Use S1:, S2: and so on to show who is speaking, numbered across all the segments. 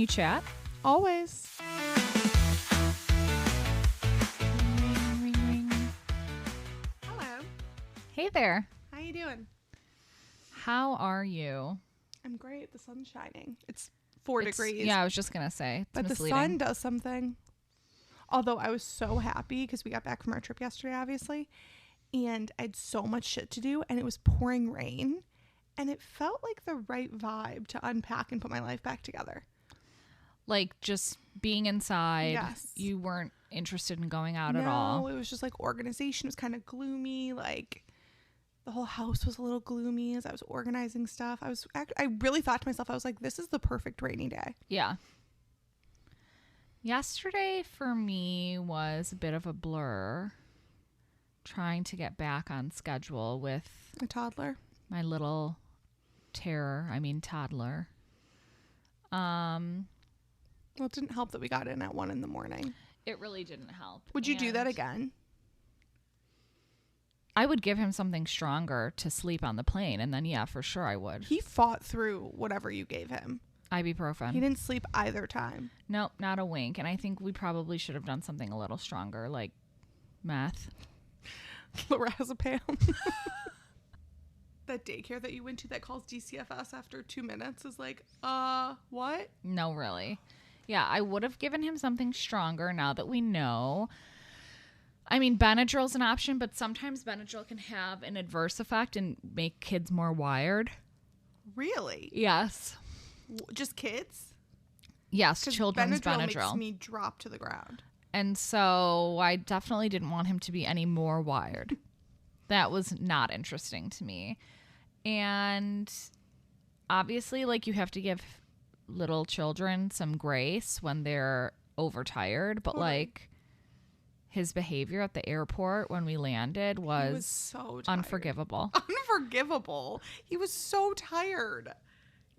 S1: you chat?
S2: Always.
S1: Ring, ring, ring.
S2: Hello.
S1: Hey there.
S2: How you doing?
S1: How are you?
S2: I'm great. The sun's shining. It's 4 degrees.
S1: Yeah, I was just going to say. It's
S2: but
S1: misleading.
S2: the sun does something. Although I was so happy because we got back from our trip yesterday, obviously. And I had so much shit to do. And it was pouring rain. And it felt like the right vibe to unpack and put my life back together.
S1: Like just being inside.
S2: Yes.
S1: You weren't interested in going out at
S2: No,
S1: all.
S2: it was just like organization was kind of gloomy. Like the whole house was a little gloomy as I was organizing stuff. I really thought to myself, I was like, this is the perfect rainy day.
S1: Yeah. Yesterday for me was a bit of a blur. Trying to get back on schedule with
S2: A toddler.
S1: my little toddler.
S2: Well, it didn't help that we got in at 1 a.m.
S1: It really didn't help.
S2: Would you do that
S1: And
S2: again?
S1: I would give him something stronger to sleep on the plane, and then yeah, for sure I would.
S2: He fought through whatever you gave him.
S1: Ibuprofen.
S2: He didn't sleep either time.
S1: Nope, not a wink. And I think we probably should have done something a little stronger, like meth.
S2: Lorazepam. That daycare that you went to that calls DCFS after 2 minutes is like, what?
S1: No, really. Yeah, I would have given him something stronger now that we know. I mean, Benadryl's an option, but sometimes Benadryl can have an adverse effect and make kids more wired.
S2: Really?
S1: Yes.
S2: Just kids?
S1: Yes,
S2: 'Cause
S1: children's
S2: Benadryl
S1: Benadryl.
S2: makes me drop to the ground.
S1: And so I definitely didn't want him to be any more wired. That was not interesting to me. And obviously, like, you have to give little children some grace when they're overtired. But,
S2: Totally.
S1: like, his behavior at the airport when we landed
S2: He was
S1: was
S2: so tired.
S1: unforgivable.
S2: Unforgivable. He was so tired.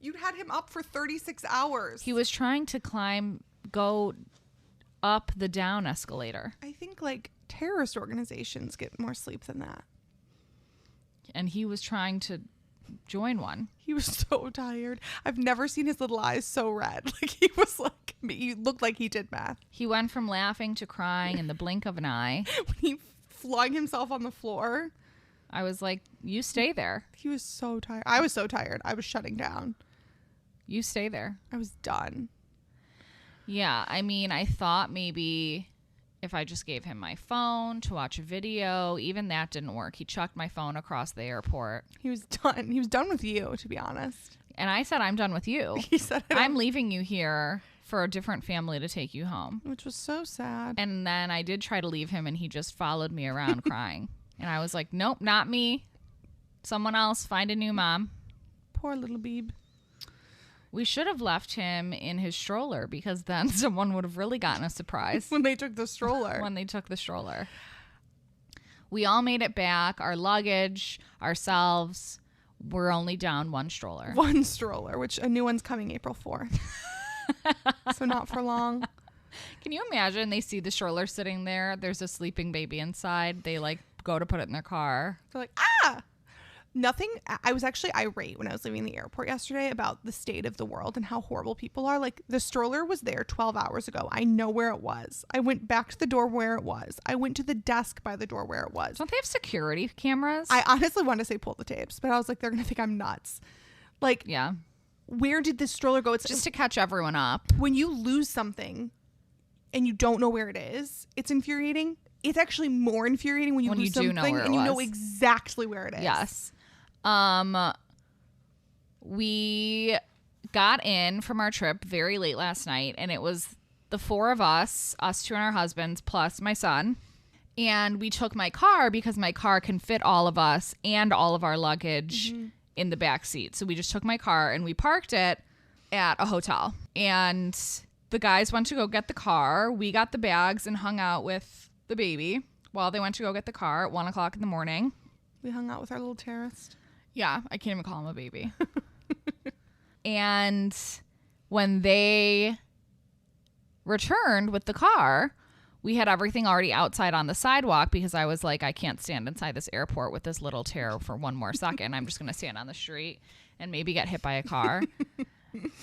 S2: You'd had him up for 36 hours.
S1: He was trying to go up the down escalator.
S2: I think like terrorist organizations get more sleep than that.
S1: And he was trying to join one.
S2: He was so tired. I've never seen his little eyes so red. Like he was like, he looked like he did math.
S1: He went from laughing to crying in the blink of an eye.
S2: When he flung himself on the floor,
S1: I was like, you stay there.
S2: he was so tired. I was so tired. I was shutting down.
S1: You stay there.
S2: I was done.
S1: Yeah, I mean, I thought maybe if I just gave him my phone to watch a video, even that didn't work. He chucked my phone across the airport.
S2: He was done. He was done with you, to be honest.
S1: And I said, I'm done with you.
S2: He said it,
S1: I'm leaving you here for a different family to take you home.
S2: which was so sad.
S1: And then I did try to leave him, and he just followed me around crying. And I was like, nope, not me. Someone else. Find a new mom.
S2: Poor little Beeb.
S1: We should have left him in his stroller because then someone would have really gotten a surprise
S2: When they took the stroller.
S1: when they took the stroller. We all made it back. Our luggage, ourselves. We're only down one stroller.
S2: One stroller, which a new one's coming April 4th. So not for long.
S1: Can you imagine? They see the stroller sitting there. There's a sleeping baby inside. They like go to put it in their car.
S2: They're like, nothing. I was actually irate when I was leaving the airport yesterday about the state of the world and how horrible people are. Like, the stroller was there 12 hours ago. I know where it was. I went back to the door where it was. I went to the desk by the door where it was.
S1: Don't they have security cameras?
S2: I honestly wanted to say pull the tapes, but I was like, they're going to think I'm nuts. Like,
S1: yeah.
S2: where did this stroller go? It's
S1: Just to catch everyone up.
S2: when you lose something and you don't know where it is, it's infuriating. It's actually more infuriating when you lose
S1: do know
S2: something
S1: where it
S2: and you know
S1: was.
S2: exactly where it is.
S1: Yes. We got in from our trip very late last night, and it was the four of us two and our husbands, plus my son. And we took my car because my car can fit all of us and all of our luggage in the back seat. So we just took my car and we parked it at a hotel. And the guys went to go get the car. We got the bags and hung out with the baby while they went to go get the car at 1 o'clock in the morning.
S2: We hung out with our little terrorist.
S1: Yeah, I can't even call him a baby. And when they returned with the car, we had everything already outside on the sidewalk because I was like, I can't stand inside this airport with this little terror for one more second. I'm just going to stand on the street and maybe get hit by a car.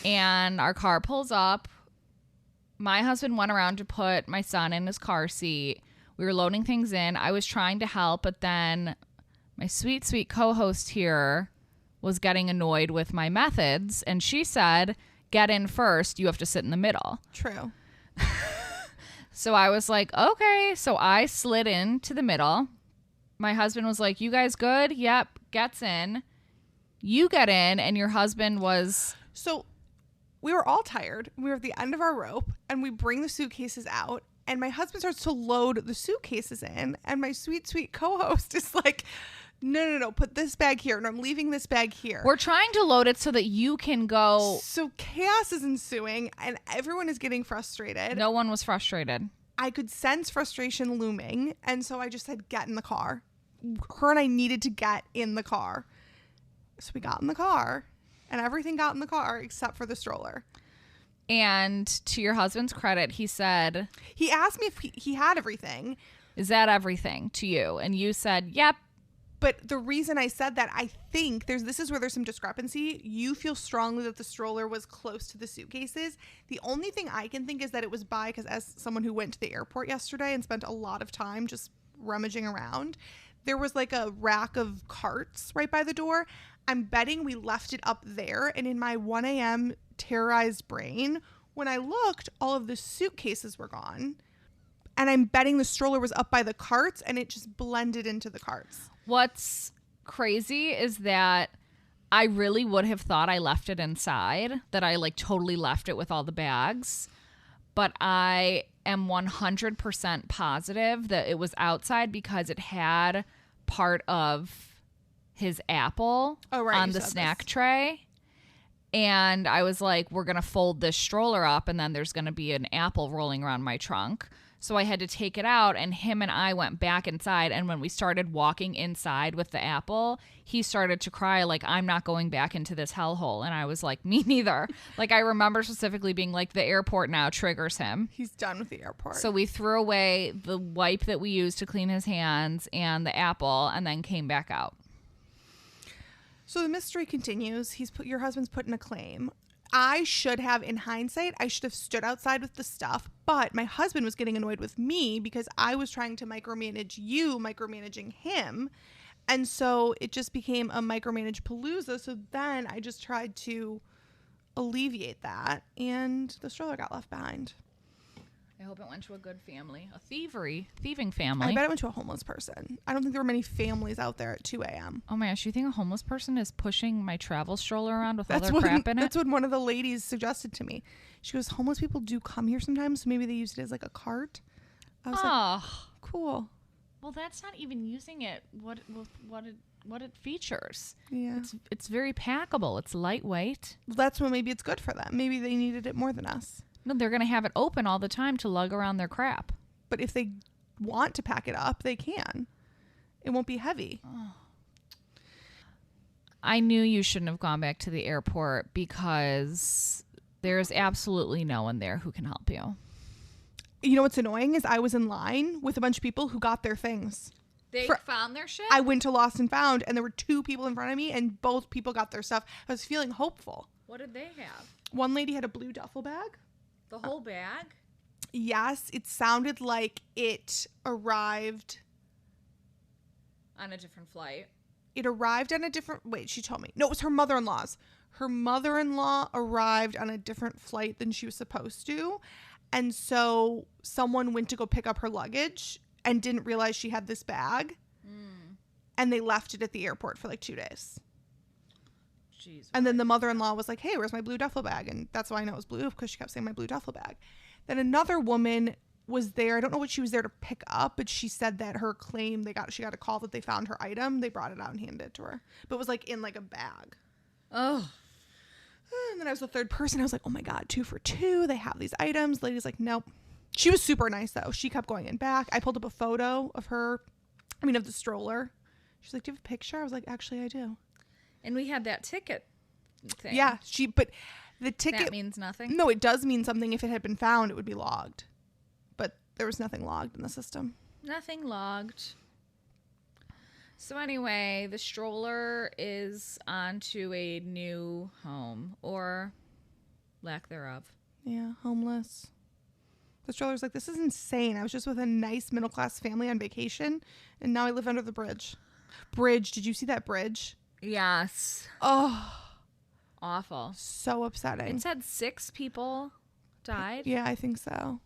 S1: And our car pulls up. My husband went around to put my son in his car seat. We were loading things in. I was trying to help, but then my sweet, sweet co-host here was getting annoyed with my methods. And she said, get in first. You have to sit in the middle.
S2: True.
S1: So I was like, okay. So I slid into the middle. My husband was like, you guys good? Yep. Gets in. You get in, and your husband was...
S2: So we were all tired. We were at the end of our rope, and we bring the suitcases out, and my husband starts to load the suitcases in, and my sweet, sweet co-host is like, no, put this bag here, and I'm leaving this bag here.
S1: We're trying to load it so that you can go.
S2: So chaos is ensuing, and everyone is getting frustrated.
S1: No one was frustrated.
S2: I could sense frustration looming, and so I just said, get in the car. Her and I needed to get in the car. So we got in the car, and everything got in the car except for the stroller.
S1: And to your husband's credit, he said...
S2: He asked me if he had everything.
S1: Is that everything to you? And you said, yep.
S2: But the reason I said that, I think this is where there's some discrepancy. You feel strongly that the stroller was close to the suitcases. The only thing I can think is that it was because as someone who went to the airport yesterday and spent a lot of time just rummaging around, there was like a rack of carts right by the door. I'm betting we left it up there. And in my 1 a.m. terrorized brain, when I looked, all of the suitcases were gone. And I'm betting the stroller was up by the carts and it just blended into the carts.
S1: What's crazy is that I really would have thought I left it inside, that I like totally left it with all the bags. But I am 100% positive that it was outside because it had part of his apple on the snack tray. And I was like, we're going to fold this stroller up and then there's going to be an apple rolling around my trunk. So I had to take it out, and him and I went back inside. And when we started walking inside with the apple, he started to cry like, I'm not going back into this hellhole. And I was like, me neither. Like, I remember specifically being like, the airport now triggers him.
S2: He's done with the airport.
S1: So we threw away the wipe that we used to clean his hands and the apple, and then came back out.
S2: So the mystery continues. Your husband's put in a claim. I should have, in hindsight, I should have stood outside with the stuff, but my husband was getting annoyed with me because I was trying to micromanage you, micromanaging him. And so it just became a micromanage palooza. So then I just tried to alleviate that, and the stroller got left behind.
S1: I hope it went to a good family, a thieving family.
S2: I bet it went to a homeless person. I don't think there were many families out there at 2 a.m.
S1: Oh my gosh, you think a homeless person is pushing my travel stroller around with all their crap in it?
S2: That's what one of the ladies suggested to me. She goes, homeless people do come here sometimes, so maybe they used it as like a cart. I was like, cool.
S1: Well, that's not even using it what it features.
S2: Yeah.
S1: It's very packable. It's lightweight.
S2: Well, that's when maybe it's good for them. Maybe they needed it more than us.
S1: No, they're going to have it open all the time to lug around their crap.
S2: But if they want to pack it up, they can. It won't be heavy.
S1: Oh. I knew you shouldn't have gone back to the airport because there's absolutely no one there who can help you.
S2: You know what's annoying is I was in line with a bunch of people who got their things.
S1: They found their shit?
S2: I went to Lost and Found, and there were 2 people in front of me, and both people got their stuff. I was feeling hopeful.
S1: What did they have?
S2: One lady had a blue duffel bag.
S1: The whole bag?
S2: Yes, it sounded like it arrived
S1: on a different flight.
S2: It arrived on a different... Wait, she told me. No, it was her mother-in-law's. Her mother-in-law arrived on a different flight than she was supposed to. And so someone went to go pick up her luggage and didn't realize she had this bag. And they left it at the airport for like 2 days. Jeez, and then the mother-in-law was like, hey, where's my blue duffel bag? And that's why I know it was blue, because she kept saying my blue duffel bag. Then another woman was there. I don't know what she was there to pick up, but she said that her claim, she got a call that they found her item. They brought it out and handed it to her. But it was like in like a bag.
S1: Oh.
S2: And then I was the third person. I was like, oh my God, 2 for 2. They have these items. The lady's like, nope. She was super nice though. She kept going in back. I pulled up a photo of the stroller. She's like, do you have a picture? I was like, actually, I do.
S1: And we had that ticket thing.
S2: Yeah, but the ticket...
S1: That means nothing?
S2: No, it does mean something. If it had been found, it would be logged. But there was nothing logged in the system.
S1: Nothing logged. So anyway, the stroller is on to a new home. Or Lack thereof.
S2: Yeah, homeless. The stroller's like, this is insane. I was just with a nice middle-class family on vacation, and now I live under the bridge. Bridge. Did you see that bridge?
S1: Yes.
S2: Oh,
S1: Awful.
S2: so upsetting.
S1: It said 6 people died.
S2: Yeah, I think so.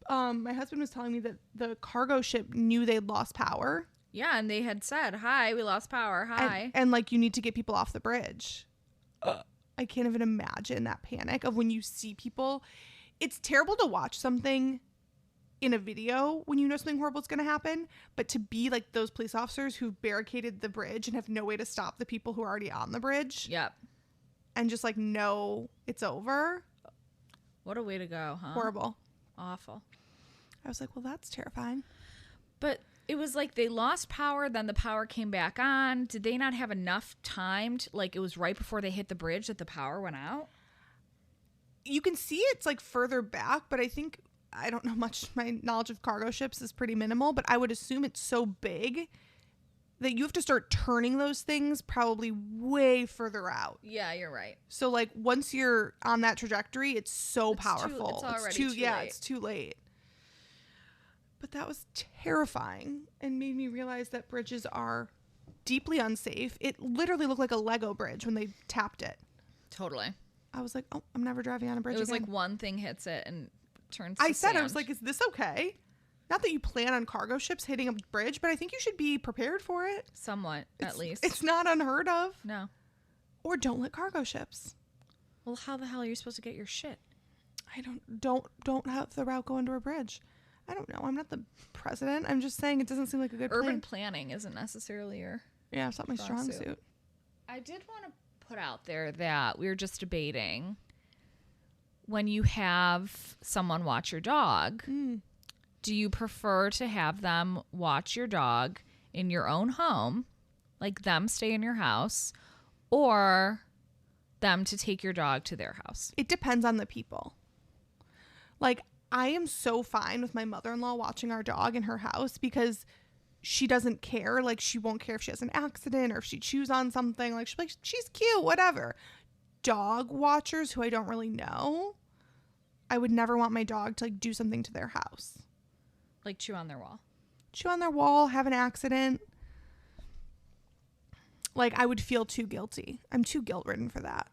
S2: My husband was telling me that the cargo ship knew they'd lost power.
S1: Yeah, and they had said, hi, we lost power. Hi.
S2: And like, you need to get people off the bridge. I can't even imagine that panic of when you see people. It's terrible to watch something in a video when you know something horrible is going to happen, but to be like those police officers who've barricaded the bridge and have no way to stop the people who are already on the bridge.
S1: Yep.
S2: And just like know it's over.
S1: What a way to go, huh?
S2: Horrible.
S1: Awful.
S2: I was like, well, that's terrifying.
S1: But it was like they lost power, then the power came back on. Did they not have enough time to, like, it was right before they hit the bridge that the power went out?
S2: You can see it's like further back, but I don't know much. My knowledge of cargo ships is pretty minimal, but I would assume it's so big that you have to start turning those things probably way further out.
S1: Yeah, you're right.
S2: So like once you're on that trajectory, it's so powerful.
S1: It's already too late.
S2: It's too late. But that was terrifying and made me realize that bridges are deeply unsafe. It literally looked like a Lego bridge when they tapped it.
S1: Totally.
S2: I was like, oh, I'm never driving on a bridge
S1: It was
S2: again.
S1: like one thing hits it and turns to
S2: I said,
S1: sand.
S2: I was like, is this okay? Not that you plan on cargo ships hitting a bridge, but I think you should be prepared for it.
S1: Somewhat, at least.
S2: It's not unheard of.
S1: No.
S2: Or don't let cargo ships.
S1: Well, how the hell are you supposed to get your shit?
S2: I don't have the route go under a bridge. I don't know. I'm not the president. I'm just saying it doesn't seem like a good
S1: Urban
S2: plan.
S1: planning isn't necessarily your...
S2: Yeah, it's not my strong suit.
S1: I did want to put out there that we were just debating when you have someone watch your dog, do you prefer to have them watch your dog in your own home, like them stay in your house, or them to take your dog to their house?
S2: It depends on the people. Like, I am so fine with my mother-in-law watching our dog in her house because she doesn't care. Like, she won't care if she has an accident or if she chews on something. Like, she's like, she's cute, whatever. Dog watchers who I don't really know, I would never want my dog to like do something to their house.
S1: Like chew on their wall.
S2: Chew on their wall, have an accident. Like, I would feel too guilty. I'm too guilt-ridden for that.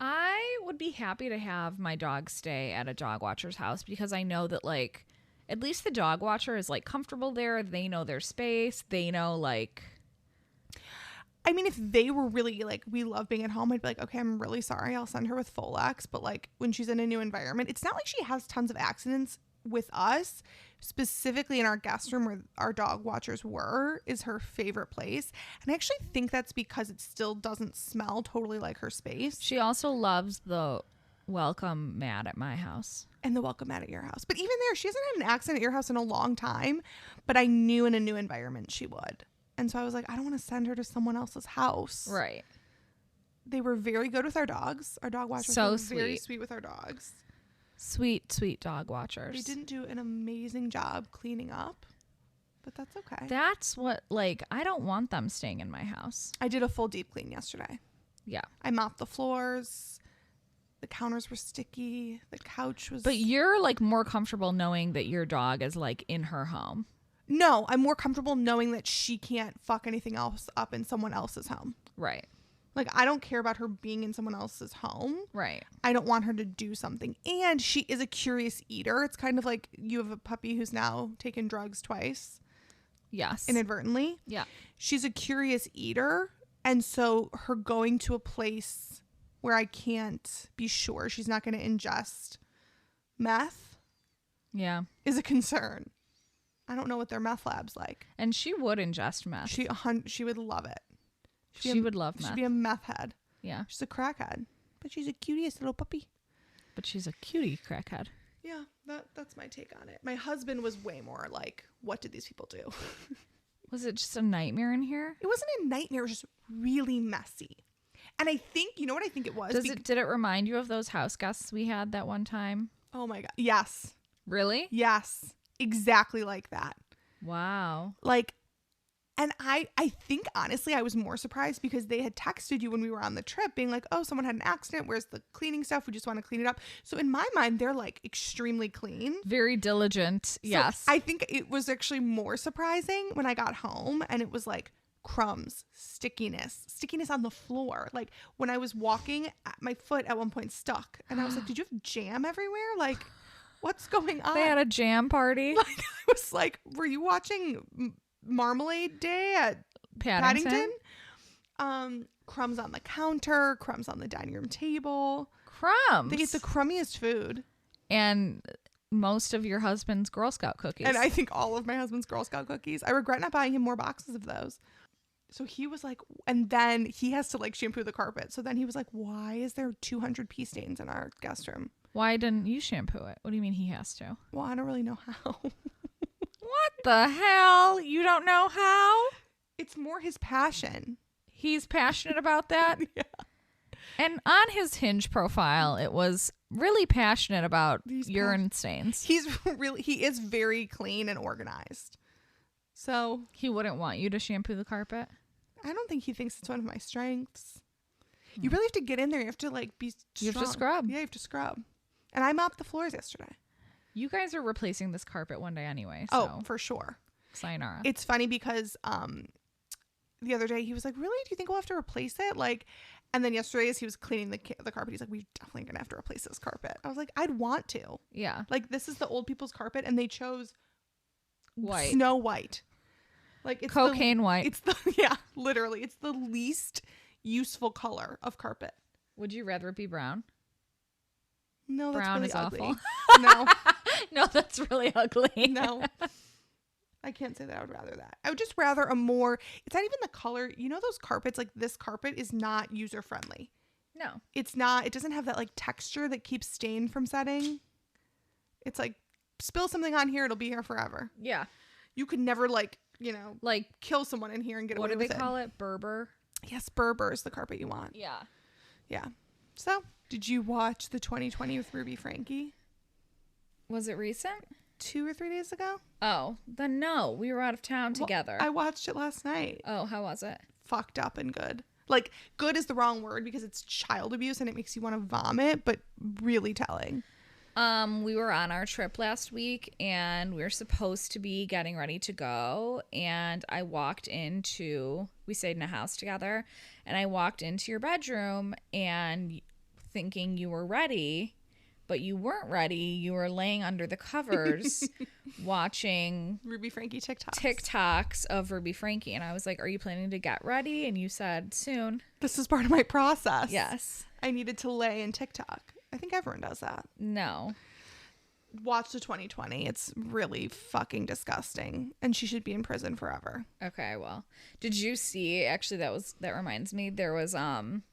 S1: I would be happy to have my dog stay at a dog watcher's house because I know that, like, at least the dog watcher is, like, comfortable there. They know their space. They know, like...
S2: I mean, if they were really, like, we love being at home, I'd be like, okay, I'm really sorry. I'll send her with Folex. But, like, when she's in a new environment, it's not like she has tons of accidents with us. Specifically in our guest room where our dog watchers were is her favorite place. And I actually think that's because it still doesn't smell totally like her space.
S1: She also loves the welcome mat at my house.
S2: And the welcome mat at your house. But even there, she hasn't had an accident at your house in a long time. But I knew in a new environment she would. And so I was like, I don't want to send her to someone else's house.
S1: Right.
S2: They were very good with our dogs. Our dog watchers
S1: So
S2: were very
S1: sweet.
S2: sweet with our dogs.
S1: Sweet, sweet dog watchers.
S2: They didn't do an amazing job cleaning up, but that's okay.
S1: That's what, like, I don't want them staying in my house.
S2: I did a full deep clean yesterday.
S1: Yeah.
S2: I mopped the floors. The counters were sticky. The couch was...
S1: But you're, like, more comfortable knowing that your dog is, like, in her home.
S2: No, I'm more comfortable knowing that she can't fuck anything else up in someone else's home.
S1: Right.
S2: Like, I don't care about her being in someone else's home.
S1: Right.
S2: I don't want her to do something. And she is a curious eater. It's kind of like you have a puppy who's now taken drugs twice.
S1: Yes.
S2: Inadvertently.
S1: Yeah.
S2: She's a curious eater. And so her going to a place where I can't be sure she's not going to ingest meth
S1: Yeah.
S2: is a concern. I don't know what their meth lab's like.
S1: And she would ingest meth.
S2: She would love it.
S1: She would love meth.
S2: She'd be a meth head.
S1: Yeah.
S2: She's a crackhead. But she's a cutest little puppy.
S1: But she's a cutie crackhead.
S2: Yeah, that's my take on it. My husband was way more like, what did these people do?
S1: Was it just a nightmare in here?
S2: It wasn't a nightmare. It was just really messy. And I think, you know what I think it was?
S1: Did it remind you of those house guests we had that one time?
S2: Oh my God. Yes.
S1: Really?
S2: Yes. Exactly like that.
S1: Wow.
S2: Like, And I think, honestly, I was more surprised because they had texted you when we were on the trip being like, oh, someone had an accident. Where's the cleaning stuff? We just want to clean it up. So in my mind, they're like extremely clean.
S1: Very diligent.
S2: So
S1: yes.
S2: I think it was actually more surprising when I got home and it was like crumbs, stickiness on the floor. Like when I was walking, my foot at one point stuck. And I was like, did you have jam everywhere? Like, what's going on?
S1: They had a jam party.
S2: Like, I was like, were you watching Marmalade Day at Paddington? Crumbs on the counter, crumbs on the dining room table.
S1: Crumbs.
S2: They eat the crummiest food.
S1: And most of your husband's Girl Scout cookies.
S2: And I think all of my husband's Girl Scout cookies. I regret not buying him more boxes of those. So he was like, and then he has to like shampoo the carpet. So then he was like, why is there 200 pee stains in our guest room?
S1: Why didn't you shampoo it? What do you mean he has to?
S2: Well, I don't really know how.
S1: What the hell? You don't know how?
S2: It's more his passion.
S1: He's passionate about that?
S2: Yeah.
S1: And on his Hinge profile, it was really passionate about urine stains.
S2: He is very clean and organized. So
S1: he wouldn't want you to shampoo the carpet?
S2: I don't think he thinks it's one of my strengths. You really have to get in there. You have to like be strong.
S1: You have to scrub.
S2: Yeah, you have to scrub. And I mopped the floors yesterday.
S1: You guys are replacing this carpet one day anyway. So.
S2: Oh, for sure.
S1: Sayonara.
S2: It's funny because the other day he was like, really? Do you think we'll have to replace it? Like, and then yesterday as he was cleaning the carpet, he's like, we're definitely going to have to replace this carpet. I was like, I'd want to.
S1: Yeah.
S2: Like, this is the old people's carpet and they chose
S1: white.
S2: Snow white. Like it's
S1: cocaine white.
S2: It's literally. It's the least useful color of carpet.
S1: Would you rather it be brown?
S2: No, that's
S1: brown
S2: really
S1: is
S2: ugly.
S1: awful.
S2: No.
S1: No, that's really ugly.
S2: No. I can't say that I would rather that. I would just rather a more, it's not even the color. You know those carpets, like this carpet is not user friendly.
S1: No.
S2: It's not, it doesn't have that like texture that keeps stain from setting. It's like spill something on here, it'll be here forever.
S1: Yeah.
S2: You could never like kill someone in here and get away with it.
S1: What do they call it? Berber?
S2: Yes, Berber is the carpet you want.
S1: Yeah.
S2: Yeah. So, did you watch the 2020 with Ruby Frankie?
S1: Was it recent?
S2: 2 or 3 days ago?
S1: Oh, then no. We were out of town together.
S2: I watched it last night.
S1: Oh, how was it?
S2: Fucked up and good. Like, good is the wrong word because it's child abuse and it makes you want to vomit, but really telling.
S1: We were on our trip last week and we were supposed to be getting ready to go. And we stayed in a house together and I walked into your bedroom and thinking you were ready, but you weren't ready. You were laying under the covers watching
S2: Ruby Frankie
S1: TikToks of Ruby Frankie. And I was like, are you planning to get ready? And you said soon.
S2: This is part of my process.
S1: Yes.
S2: I needed to lay in TikTok. I think everyone does that.
S1: No.
S2: Watch the 2020. It's really fucking disgusting. And she should be in prison forever.
S1: Okay, well. Did you see, actually that reminds me, there was Ron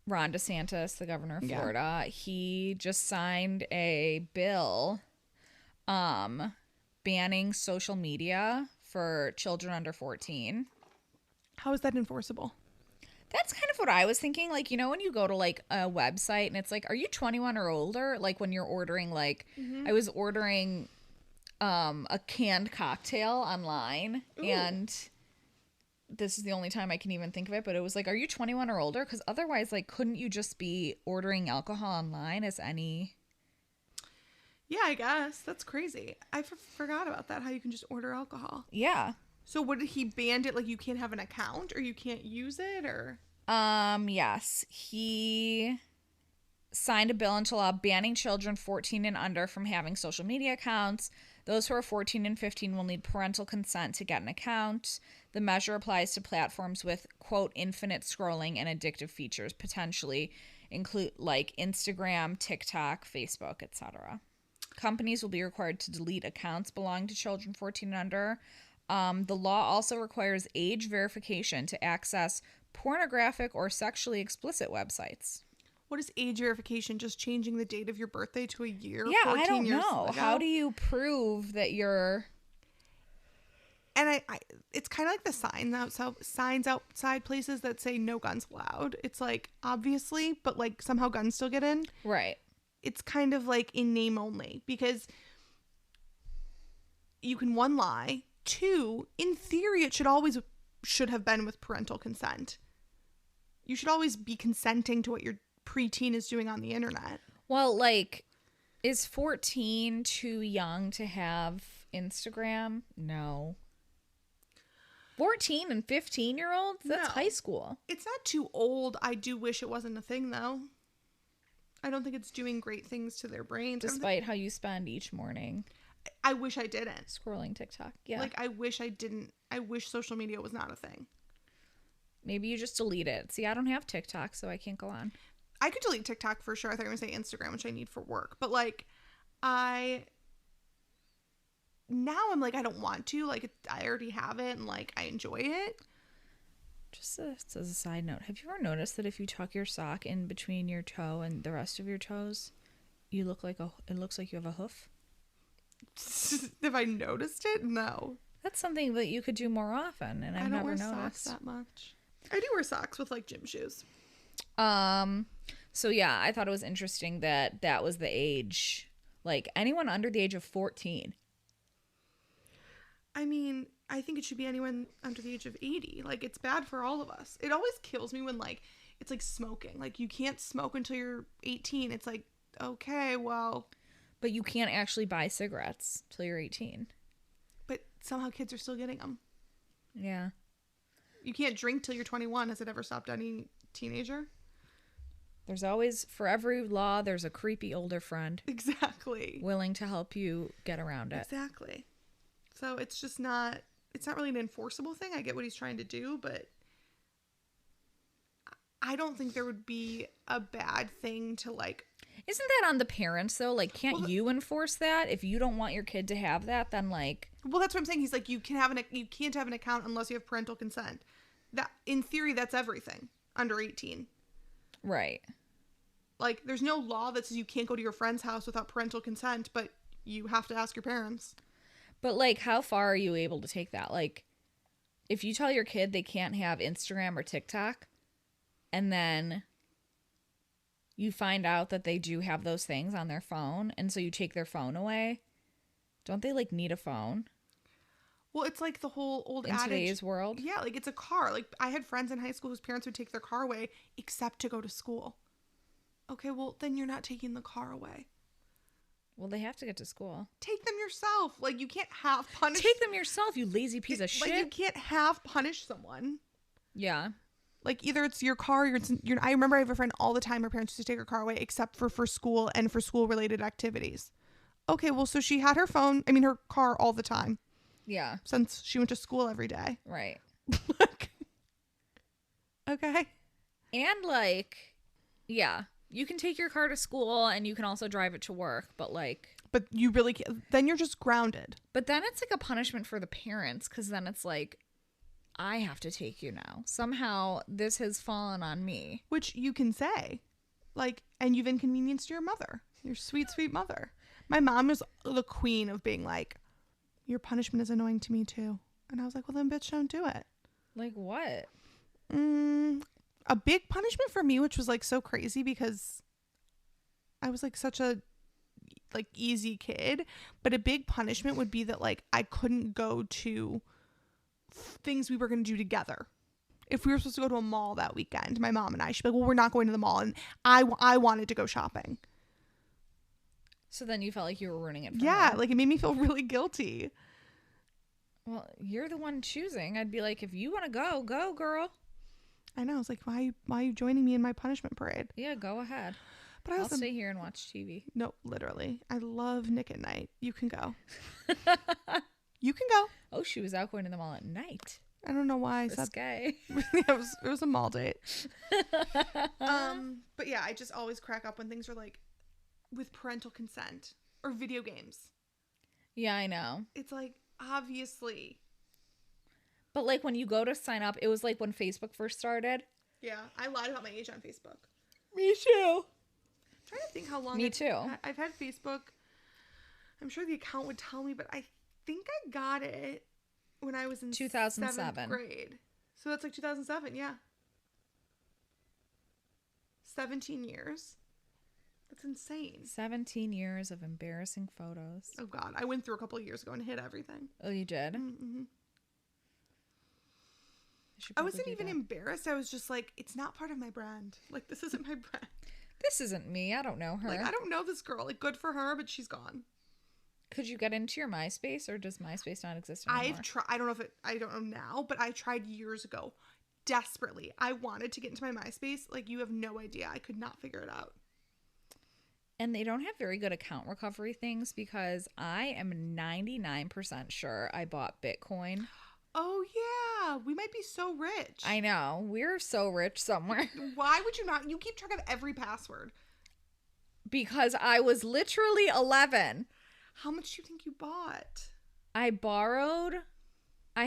S1: DeSantis, the governor of Florida. He just signed a bill banning social media for children under 14.
S2: How is that enforceable?
S1: That's kind of what I was thinking. Like, you know, when you go to like a website and it's like, are you 21 or older? Like when you're ordering, like I was ordering a canned cocktail online. Ooh. And this is the only time I can even think of it. But it was like, are you 21 or older? Because otherwise, like, couldn't you just be ordering alcohol online as any?
S2: Yeah, I guess. That's crazy. I forgot about that, how you can just order alcohol.
S1: Yeah.
S2: So what did he ban it? Like you can't have an account or you can't use it or?
S1: Yes. He signed a bill into law banning children 14 and under from having social media accounts. Those who are 14 and 15 will need parental consent to get an account. The measure applies to platforms with, quote, infinite scrolling and addictive features, potentially include like Instagram, TikTok, Facebook, etc. Companies will be required to delete accounts belonging to children 14 and under. The law also requires age verification to access pornographic or sexually explicit websites.
S2: What is age verification? Just changing the date of your birthday to a year?
S1: Yeah,
S2: 14
S1: I don't
S2: years
S1: know.
S2: ago?
S1: How do you prove that you're...
S2: And I it's kind of like the signs outside places that say no guns allowed. It's like, obviously, but like somehow guns still get in.
S1: Right.
S2: It's kind of like in name only because you can, one, lie. 2, in theory, it should always should have been with parental consent. You should always be consenting to what your preteen is doing on the internet.
S1: Well, like, is 14 too young to have Instagram? No. 14 and 15-year-olds? That's
S2: No.
S1: high school.
S2: It's not too old. I do wish it wasn't a thing, though. I don't think it's doing great things to their brains.
S1: Despite how you spend each morning
S2: I wish I didn't.
S1: scrolling TikTok. Yeah.
S2: Like, I wish I didn't. I wish social media was not a thing.
S1: Maybe you just delete it. See, I don't have TikTok, so I can't go on.
S2: I could delete TikTok for sure. I thought you were going to say Instagram, which I need for work. But, like, now I'm like, I don't want to. Like, I already have it, and, like, I enjoy it.
S1: Just as a side note, have you ever noticed that if you tuck your sock in between your toe and the rest of your toes, it looks like you have a hoof?
S2: Have I noticed it? No.
S1: That's something that you could do more often, and I've
S2: I don't
S1: never
S2: wear
S1: noticed.
S2: socks that much. I do wear socks with, like, gym shoes.
S1: So yeah, I thought it was interesting that was the age, like anyone under the age of 14.
S2: I mean, I think it should be anyone under the age of 80. Like, it's bad for all of us. It always kills me when, like, it's like smoking. Like, you can't smoke until you're 18. It's like, okay, well.
S1: But you can't actually buy cigarettes till you're 18.
S2: But somehow kids are still getting them.
S1: Yeah.
S2: You can't drink till you're 21. Has it ever stopped any teenager?
S1: There's always, for every law, there's a creepy older friend
S2: Exactly.
S1: willing to help you get around it.
S2: Exactly. So it's just not, it's not really an enforceable thing. I get what he's trying to do, but I don't think there would be a bad thing to, like.
S1: Isn't that on the parents, though? Like, can't you enforce that? If you don't want your kid to have that, then, like.
S2: Well, that's what I'm saying. He's like, you can't have an account unless you have parental consent. That, in theory, that's everything under 18.
S1: Right.
S2: Like, there's no law that says you can't go to your friend's house without parental consent, but you have to ask your parents.
S1: But, like, how far are you able to take that? Like, if you tell your kid they can't have Instagram or TikTok, and then you find out that they do have those things on their phone, and so you take their phone away, don't they, like, need a phone?
S2: Well, it's like the whole old
S1: in
S2: adage.
S1: today's world?
S2: Yeah, like, it's a car. Like, I had friends in high school whose parents would take their car away except to go to school. Okay, well, then you're not taking the car away.
S1: Well, they have to get to school.
S2: Take them yourself. Like, you can't half punish.
S1: Take them yourself, you lazy piece of shit.
S2: Like, you can't half punish someone.
S1: Yeah.
S2: Like, either it's your car or I remember I have a friend all the time. Her parents used to take her car away except for school and for school-related activities. Okay, well, so she had her car all the time.
S1: Yeah.
S2: Since she went to school every day.
S1: Right.
S2: Okay.
S1: And, like, yeah, you can take your car to school and you can also drive it to work, but, like.
S2: But you really can't. Then you're just grounded.
S1: But then it's, like, a punishment for the parents, because then it's, like, I have to take you now. Somehow this has fallen on me.
S2: Which you can say. Like, and you've inconvenienced your mother. Your sweet, sweet mother. My mom was the queen of being like, your punishment is annoying to me too. And I was like, well, then bitch, don't do it.
S1: Like what?
S2: A big punishment for me, which was like so crazy because I was like such a like easy kid, but a big punishment would be that like I couldn't go to things we were going to do together. If we were supposed to go to a mall that weekend, my mom and I, she'd be like, well, we're not going to the mall. And I wanted to go shopping.
S1: So then you felt like you were ruining it for
S2: Yeah,
S1: her.
S2: like it made me feel really guilty.
S1: Well, you're the one choosing. I'd be like, if you want to go, go, girl.
S2: I know. It's like, why are you joining me in my punishment parade?
S1: Yeah, go ahead.
S2: But
S1: I'll stay here and watch TV.
S2: No, literally. I love Nick at Night. You can go. You can go.
S1: Oh, she was out going to the mall at night.
S2: I don't know why I said
S1: Risque.
S2: it was a mall date. But yeah, I just always crack up when things are like with parental consent or video games.
S1: Yeah, I know.
S2: It's like, obviously.
S1: But like when you go to sign up, it was like when Facebook first started.
S2: Yeah, I lied about my age on Facebook.
S1: Me too.
S2: I'm trying to think how long.
S1: Me too.
S2: I've had Facebook. I'm sure the account would tell me, but I think I got it when I was in
S1: 2007
S2: 7th grade. So that's like 2007, yeah. 17 years. That's insane.
S1: 17 years of embarrassing photos.
S2: Oh God, I went through a couple of years ago and hid everything.
S1: Oh, you did?
S2: Mm-hmm.
S1: should
S2: I
S1: probably
S2: wasn't
S1: do
S2: even
S1: that.
S2: embarrassed. I was just like, it's not part of my brand. Like, this isn't my brand.
S1: This isn't me. I don't know her.
S2: Like, I don't know this girl. Like, good for her, but she's gone.
S1: Could you get into your MySpace, or does MySpace not exist anymore?
S2: I've tried. I don't know if I don't know now, but I tried years ago. Desperately. I wanted to get into my MySpace. Like, you have no idea. I could not figure it out.
S1: And they don't have very good account recovery things, because I am 99% sure I bought Bitcoin.
S2: Oh, yeah. We might be so rich.
S1: I know. We're so rich somewhere.
S2: Why would you not? You keep track of every password.
S1: Because I was literally 11.
S2: How much do you think you bought?
S1: I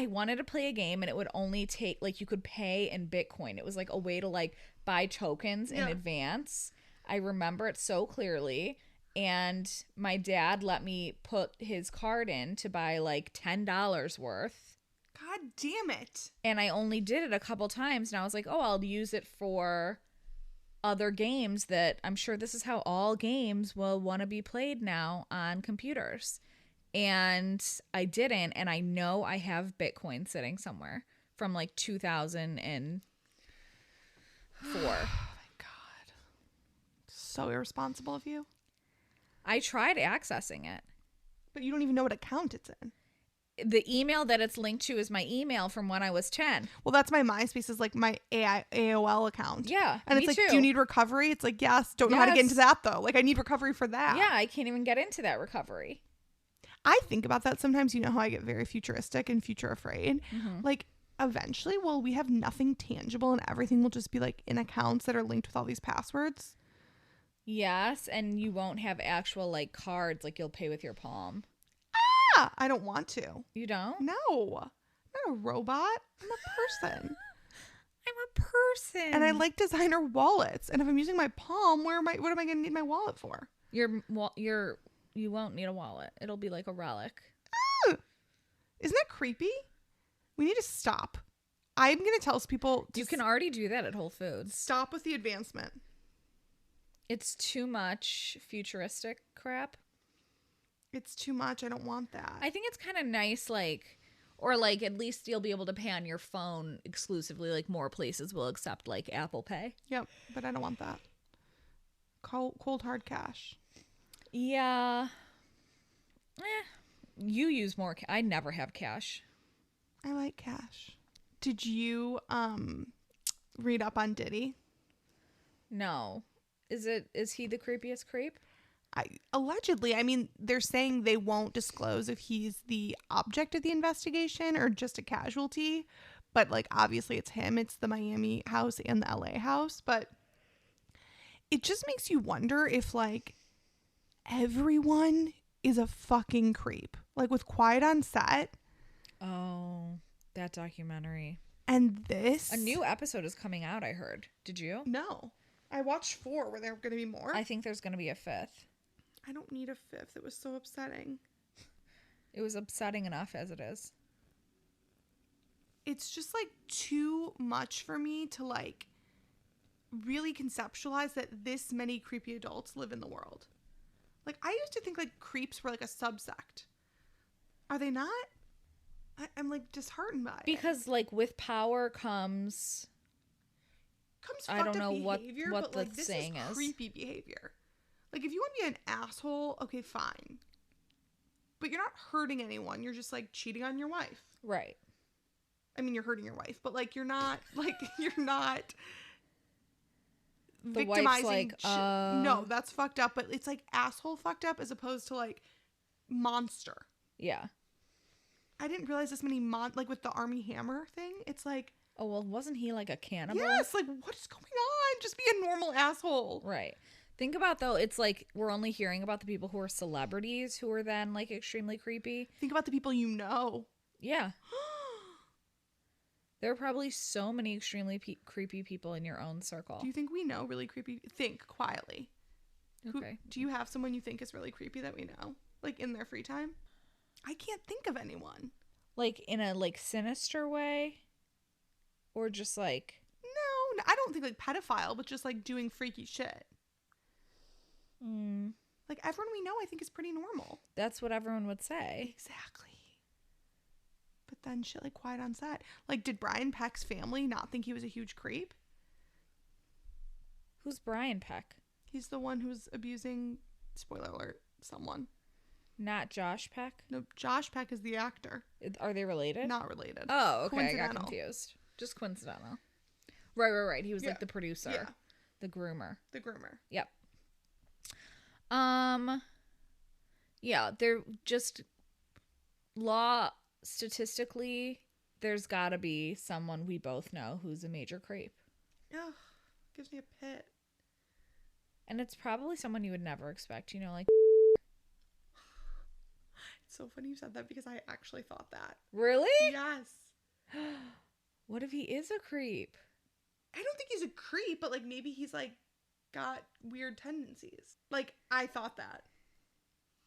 S1: wanted to play a game, and it would only take, like, you could pay in Bitcoin. It was like a way to, like, buy tokens in advance. I remember it so clearly. And my dad let me put his card in to buy like $10 worth.
S2: God damn it.
S1: And I only did it a couple times. And I was like, oh, I'll use it for other games that I'm sure this is how all games will want to be played now on computers. And I didn't. And I know I have Bitcoin sitting somewhere from like 2004.
S2: Oh my God. So irresponsible of you.
S1: I tried accessing it.
S2: But you don't even know what account it's in.
S1: The email that it's linked to is my email from when I was 10.
S2: Well, that's my MySpace, is like my AOL account.
S1: Yeah,
S2: and it's
S1: me
S2: like,
S1: too.
S2: do you need recovery? It's like, yes. Don't know how to get into that though. Like, I need recovery for that.
S1: Yeah, I can't even get into that recovery.
S2: I think about that sometimes. You know how I get very futuristic and future afraid.
S1: Mm-hmm.
S2: Like, eventually, well, we have nothing tangible and everything will just be like in accounts that are linked with all these passwords.
S1: Yes, and you won't have actual like cards, like you'll pay with your palm.
S2: Ah, I don't want to.
S1: You don't?
S2: No, I'm not a robot. I'm a person.
S1: I'm a person.
S2: And I like designer wallets. And if I'm using my palm, what am I going to need my wallet for?
S1: You won't need a wallet. It'll be like a relic.
S2: Isn't that creepy? We need to stop. I'm going to tell people
S1: You can already do that at Whole Foods.
S2: stop with the advancement.
S1: It's too much futuristic crap.
S2: It's too much. I don't want that.
S1: I think it's kind of nice, like, or like at least you'll be able to pay on your phone exclusively. Like more places will accept like Apple Pay.
S2: Yep, but I don't want that. Cold hard cash.
S1: Yeah. You use more. I never have cash.
S2: I like cash. Did you read up on Diddy?
S1: No. Is he the creepiest creep?
S2: Allegedly, I mean, they're saying they won't disclose if he's the object of the investigation or just a casualty. But like, obviously it's him. It's the Miami house and the LA house. But it just makes you wonder if like everyone is a fucking creep. Like with Quiet on Set.
S1: Oh, that documentary.
S2: And this.
S1: A new episode is coming out, I heard. Did you?
S2: No. I watched 4. Were there going to be more?
S1: I think there's going to be a 5th.
S2: I don't need a 5th. It was so upsetting.
S1: It was upsetting enough as it is.
S2: It's just like too much for me to like really conceptualize that this many creepy adults live in the world. Like, I used to think like creeps were like a subsect. Are they not? I'm like disheartened by it.
S1: Because like with power comes I don't know what
S2: but
S1: the
S2: like this
S1: saying
S2: is
S1: is.
S2: creepy behavior. Like, if you want to be an asshole, okay, fine. But you're not hurting anyone. You're just like cheating on your wife.
S1: Right.
S2: I mean, you're hurting your wife, but like you're not
S1: The wife's
S2: victimizing.
S1: like,
S2: No, that's fucked up. But it's like asshole fucked up as opposed to like monster.
S1: Yeah.
S2: I didn't realize this many like with the Army Hammer thing. It's like,
S1: Oh, well, wasn't he like a cannibal?
S2: yes, like what is going on? Just be a normal asshole.
S1: Right. Think about though, it's like we're only hearing about the people who are celebrities who are then like extremely creepy.
S2: Think about the people you know.
S1: Yeah. There are probably so many extremely creepy people in your own circle.
S2: Do you think we know really creepy? Think quietly.
S1: Okay.
S2: Do you have someone you think is really creepy that we know? Like in their free time? I can't think of anyone.
S1: Like in a like sinister way? Or just like...
S2: No, I don't think like pedophile, but just like doing freaky shit. Like everyone we know I think is pretty normal.
S1: That's what everyone would say.
S2: Exactly. But then shit like quiet on set. Like, did Brian Peck's family not think he was a huge creep?
S1: Who's Brian Peck?
S2: He's the one who's abusing, spoiler alert, someone.
S1: Not Josh Peck?
S2: No, Josh Peck is the actor.
S1: Are they related?
S2: Not related.
S1: Oh, okay. I got confused. Just coincidental. Right. He was like the producer.
S2: Yeah.
S1: The groomer. Yep. Yeah, they're just statistically, there's gotta be someone we both know who's a major creep.
S2: Ugh, gives me a pit.
S1: And it's probably someone you would never expect, you know, like.
S2: It's so funny you said that because I actually thought that.
S1: Really?
S2: Yes.
S1: What if he is a creep?
S2: I don't think he's a creep, but like maybe he's like got weird tendencies. Like, I thought that.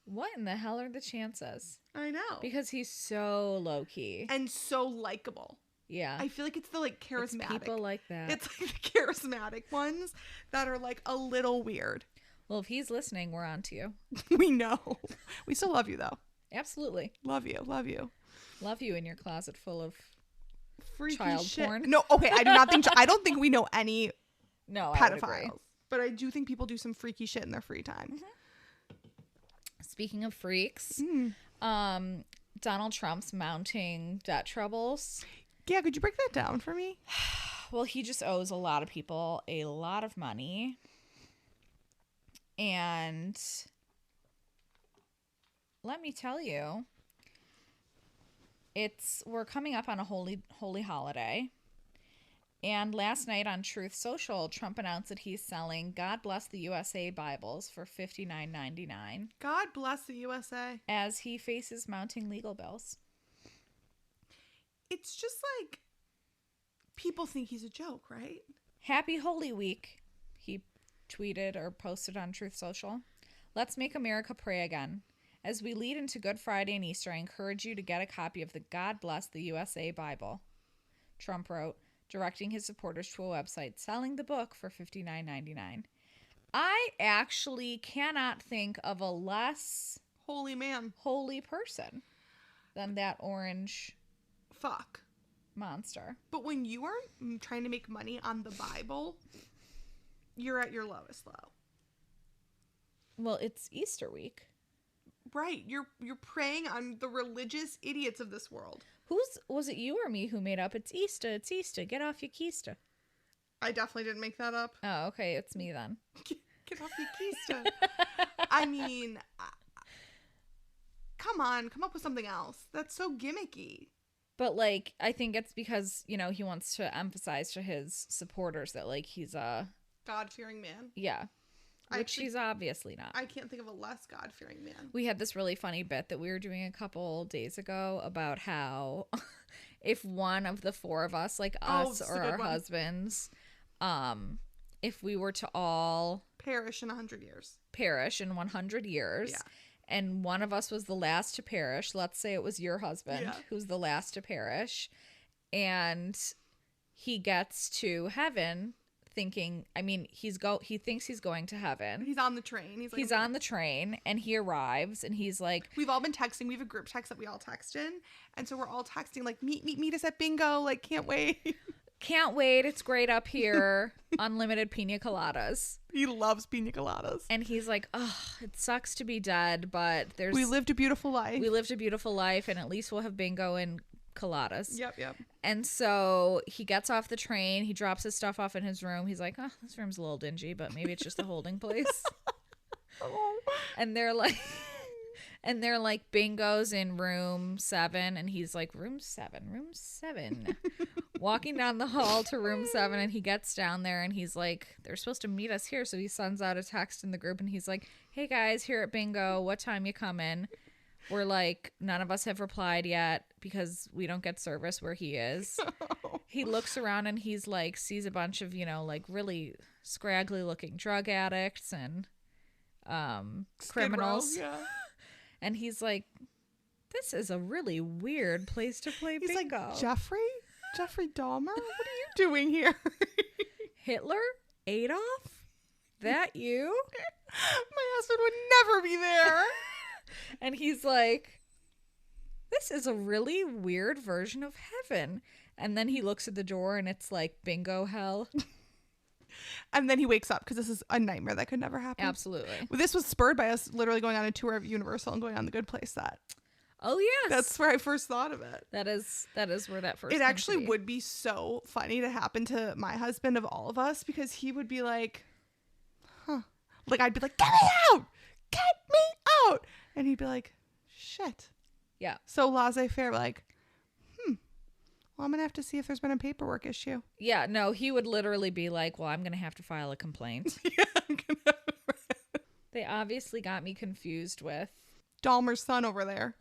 S1: What in the hell are the chances?
S2: I know.
S1: Because he's so low key.
S2: And so likable.
S1: Yeah.
S2: I feel like it's the like charismatic.
S1: It's people like that.
S2: It's like the charismatic ones that are like a little weird.
S1: Well, if he's listening, we're on to you.
S2: We know. We still love you though.
S1: Absolutely.
S2: Love you.
S1: Love you in your closet full of
S2: freaky
S1: child
S2: shit.
S1: porn.
S2: No, okay. I don't think we know any
S1: pedophiles.
S2: I would agree. But I do think people do some freaky shit in their free time.
S1: Mm-hmm. Speaking of freaks, Donald Trump's mounting debt troubles.
S2: Yeah, could you break that down for me?
S1: Well, he just owes a lot of people a lot of money. And let me tell you, we're coming up on a holy holiday. And last night on Truth Social, Trump announced that he's selling God Bless the USA Bibles for $59.99.
S2: God bless the USA.
S1: As he faces mounting legal bills.
S2: It's just like people think he's a joke, right?
S1: Happy Holy Week, he tweeted or posted on Truth Social. Let's make America pray again. As we lead into Good Friday and Easter, I encourage you to get a copy of the God Bless the USA Bible. Trump wrote, directing his supporters to a website selling the book for $59.99. I actually cannot think of a less holy person than that orange monster.
S2: But when you are trying to make money on the Bible, you're at your lowest low.
S1: Well, it's Easter week.
S2: Right. You're preying on the religious idiots of this world.
S1: Was it you or me who made up it's Easter, get off your keister?
S2: I definitely didn't make that up.
S1: Oh, okay, it's me then.
S2: Get off your keister. I mean, come up with something else. That's so gimmicky.
S1: But like, I think it's because, you know, he wants to emphasize to his supporters that like he's a
S2: God-fearing man.
S1: Yeah. Which he's obviously not.
S2: I can't think of a less God-fearing man.
S1: We had this really funny bit that we were doing a couple days ago about how if one of the four of us, like us or our husbands, if we were to all
S2: perish in 100 years.
S1: Yeah. And one of us was the last to perish. Let's say it was your husband who's the last to perish. And he gets to heaven thinking, I mean, he thinks he's going to heaven.
S2: He's on the train.
S1: He's on the train and he arrives and he's like,
S2: we've all been texting. We have a group text that we all text in. And so we're all texting like, meet us at bingo. Like, can't wait.
S1: Can't wait. It's great up here. Unlimited pina coladas.
S2: He loves pina coladas.
S1: And he's like, oh, it sucks to be dead, but
S2: we lived a beautiful life.
S1: And at least we'll have bingo and coladas.
S2: Yep.
S1: And so he gets off the train. He drops his stuff off in his room. He's like, oh, this room's a little dingy, but maybe it's just a holding place. And they're like, bingo's in room 7. And he's like, room 7. Walking down the hall to room 7. And he gets down there and he's like, they're supposed to meet us here. So he sends out a text in the group and he's like, hey guys, here at bingo, what time you coming? We're like, none of us have replied yet because we don't get service where he is. He looks around and he's like, sees a bunch of, you know, like really scraggly looking drug addicts and criminals.
S2: Yeah.
S1: And he's like, this is a really weird place to play bingo.
S2: Like, Jeffrey Dahmer? What are you doing here?
S1: Hitler? Adolf? That you?
S2: My husband would never be there.
S1: And he's like, this is a really weird version of heaven. And then he looks at the door and it's like bingo hell.
S2: And then he wakes up because this is a nightmare that could never happen.
S1: Absolutely.
S2: Well, this was spurred by us literally going on a tour of Universal and going on the Good Place set.
S1: Oh, yes.
S2: That's where I first thought of it.
S1: That is where that first
S2: It
S1: came
S2: actually
S1: to be.
S2: would be so funny to happen to my husband of all of us, because he would be like, huh. Like, I'd be like, get me out! Get me out! And he'd be like, shit.
S1: Yeah.
S2: So laissez-faire, like, well, I'm going to have to see if there's been a paperwork issue.
S1: Yeah, no, he would literally be like, well, I'm going to have to file a complaint.
S2: Yeah, I'm gonna...
S1: They obviously got me confused with
S2: Dahmer's son over there.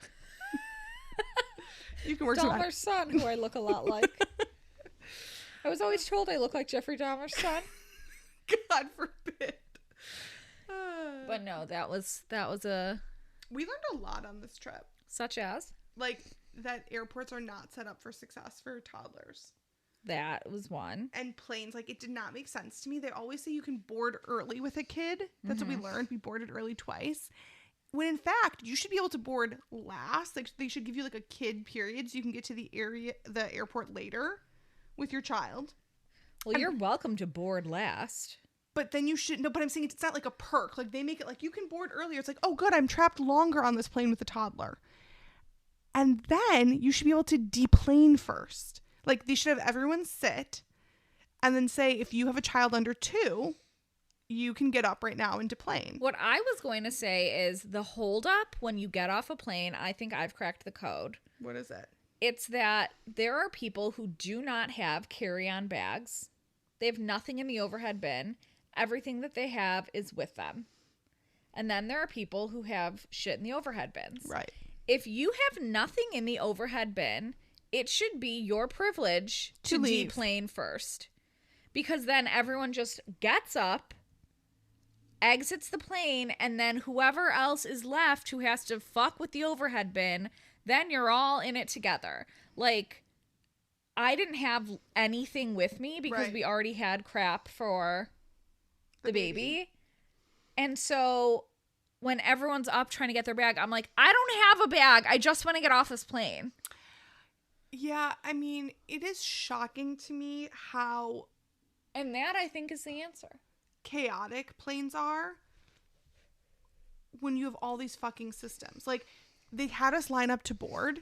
S2: You can work
S1: Dahmer's son, who I look a lot like. I was always told I look like Jeffrey Dahmer's son.
S2: God forbid.
S1: But no, that was a
S2: We learned a lot on this trip.
S1: such as
S2: Like, that airports are not set up for success for toddlers.
S1: that was one.
S2: And planes, like, it did not make sense to me. They always say you can board early with a kid. That's what we learned. We boarded early twice. When in fact, you should be able to board last. Like, they should give you like a kid period so you can get to the airport later with your child.
S1: Well, you're welcome to board last.
S2: But then you should, no, but I'm saying it's not like a perk. Like, they make it like you can board earlier. It's like, oh, good, I'm trapped longer on this plane with a toddler. And then you should be able to deplane first. Like, they should have everyone sit and then say, if you have a child under 2, you can get up right now and deplane.
S1: What I was going to say is the holdup when you get off a plane, I think I've cracked the code.
S2: What is it?
S1: It's that there are people who do not have carry-on bags. They have nothing in the overhead bin. Everything that they have is with them. And then there are people who have shit in the overhead bins.
S2: Right.
S1: If you have nothing in the overhead bin, it should be your privilege to
S2: leave.
S1: deplane first. Because then everyone just gets up, exits the plane, and then whoever else is left who has to fuck with the overhead bin, then you're all in it together. Like, I didn't have anything with me because
S2: Right.
S1: we already had crap for the baby. And so when everyone's up trying to get their bag, I'm like, I don't have a bag. I just want to get off this plane.
S2: Yeah, I mean, it is shocking to me how
S1: And that, I think, is the answer.
S2: chaotic planes are when you have all these fucking systems. Like, they had us line up to board.